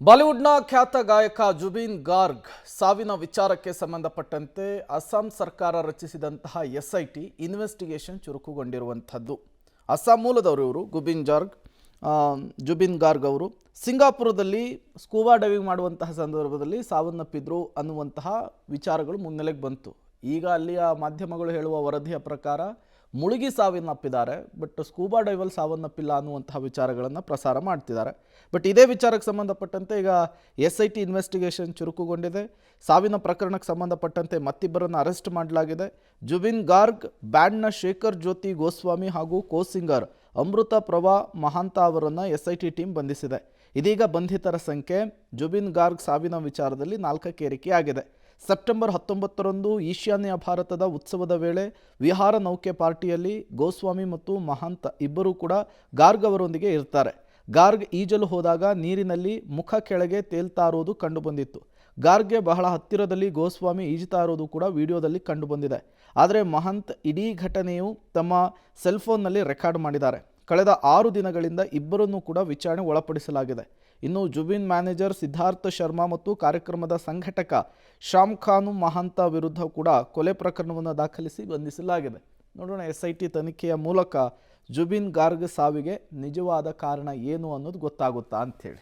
ಬಾಲಿವುಡ್ನ ಖ್ಯಾತ ಗಾಯಕ ಜುಬಿನ್ ಗಾರ್ಗ್ ಸಾವಿನ ವಿಚಾರಕ್ಕೆ ಸಂಬಂಧಪಟ್ಟಂತೆ ಅಸ್ಸಾಂ ಸರ್ಕಾರ ರಚಿಸಿದಂತಹ ಎಸ್ಐಟಿ ಇನ್ವೆಸ್ಟಿಗೇಷನ್ ಚುರುಕುಗೊಂಡಿರುವಂಥದ್ದು. ಅಸ್ಸಾಂ ಮೂಲದವರು ಇವರು ಜುಬಿನ್ ಗಾರ್ಗ್ ಅವರು ಸಿಂಗಾಪುರದಲ್ಲಿ ಸ್ಕೂಬಾ ಡೈವಿಂಗ್ ಮಾಡುವಂತಹ ಸಂದರ್ಭದಲ್ಲಿ ಸಾವನ್ನಪ್ಪಿದ್ರು ಅನ್ನುವಂತಹ ವಿಚಾರಗಳು ಮುನ್ನೆಲೆಗೆ ಬಂತು. ಈಗ ಅಲ್ಲಿಯ ಮಾಧ್ಯಮಗಳು ಹೇಳುವ ವರದಿಯ ಪ್ರಕಾರ ಮುಳುಗಿ ಸಾವನ್ನಪ್ಪಿದ್ದಾರೆ, ಬಟ್ ಸ್ಕೂಬಾ ಡೈವಲ್ ಸಾವನ್ನಪ್ಪಿಲ್ಲ ಅನ್ನುವಂತಹ ವಿಚಾರಗಳನ್ನು ಪ್ರಸಾರ ಮಾಡ್ತಿದ್ದಾರೆ. ಬಟ್ ಇದೇ ವಿಚಾರಕ್ಕೆ ಸಂಬಂಧಪಟ್ಟಂತೆ ಈಗ ಎಸ್ಐಟಿ ಇನ್ವೆಸ್ಟಿಗೇಷನ್ ಚುರುಕುಗೊಂಡಿದೆ. ಸಾವಿನ ಪ್ರಕರಣಕ್ಕೆ ಸಂಬಂಧಪಟ್ಟಂತೆ ಮತ್ತಿಬ್ಬರನ್ನು ಅರೆಸ್ಟ್ ಮಾಡಲಾಗಿದೆ. ಜುಬಿನ್ ಗಾರ್ಗ್ ಬ್ಯಾಂಡ್ನ ಶೇಖರ್ ಜ್ಯೋತಿ ಗೋಸ್ವಾಮಿ ಹಾಗೂ ಕೋ-ಸಿಂಗರ್ ಅಮೃತ ಪ್ರಭಾ ಮಹಾಂತ ಅವರನ್ನು ಎಸ್ಐಟಿ ಟೀಮ್ ಬಂಧಿಸಿದೆ. ಇದೀಗ ಬಂಧಿತರ ಸಂಖ್ಯೆ ಜುಬಿನ್ ಗಾರ್ಗ್ ಸಾವಿನ ವಿಚಾರದಲ್ಲಿ 4ಕ್ಕೆ ಏರಿಕೆಯಾಗಿದೆ. ಸೆಪ್ಟೆಂಬರ್ 19ರಂದು ಈಶಾನ್ಯ ಭಾರತದ ಉತ್ಸವದ ವೇಳೆ ವಿಹಾರ ನೌಕೆ ಪಾರ್ಟಿಯಲ್ಲಿ ಗೋಸ್ವಾಮಿ ಮತ್ತು ಮಹಾಂತ ಇಬ್ಬರೂ ಕೂಡ ಗಾರ್ಗ್ ಅವರೊಂದಿಗೆ ಇರ್ತಾರೆ. ಗಾರ್ಗ್ ಈಜಲು ಹೋದಾಗ ನೀರಿನಲ್ಲಿ ಮುಖ ಕೆಳಗೆ ತೇಲ್ತಾ ಇರೋದು ಕಂಡುಬಂದಿತ್ತು. ಗಾರ್ಗ್ಗೆ ಬಹಳ ಹತ್ತಿರದಲ್ಲಿ ಗೋಸ್ವಾಮಿ ಈಜುತ್ತಾ ಇರೋದು ಕೂಡ ವಿಡಿಯೋದಲ್ಲಿ ಕಂಡುಬಂದಿದೆ. ಆದರೆ ಮಹಂತ್ ಇಡೀ ಘಟನೆಯು ತಮ್ಮ ಸೆಲ್ಫೋನ್ನಲ್ಲಿ ರೆಕಾರ್ಡ್ ಮಾಡಿದ್ದಾರೆ. ಕಳೆದ 6 ದಿನಗಳಿಂದ ಇಬ್ಬರನ್ನೂ ಕೂಡ ವಿಚಾರಣೆ ಒಳಪಡಿಸಲಾಗಿದೆ. ಇನ್ನು ಜುಬಿನ್ ಮ್ಯಾನೇಜರ್ ಸಿದ್ಧಾರ್ಥ ಶರ್ಮಾ ಮತ್ತು ಕಾರ್ಯಕ್ರಮದ ಸಂಘಟಕ ಶ್ಯಾಮ್ ಖಾನು ಮಹಾಂತ ವಿರುದ್ಧ ಕೂಡ ಕೊಲೆ ಪ್ರಕರಣವನ್ನು ದಾಖಲಿಸಿ ಬಂಧಿಸಲಾಗಿದೆ. ನೋಡೋಣ ಎಸ್ಐಟಿ ತನಿಖೆಯ ಮೂಲಕ ಜುಬಿನ್ ಗಾರ್ಗ್ ಸಾವಿಗೆ ನಿಜವಾದ ಕಾರಣ ಏನು ಅನ್ನೋದು ಗೊತ್ತಾಗುತ್ತಾ ಅಂಥೇಳಿ.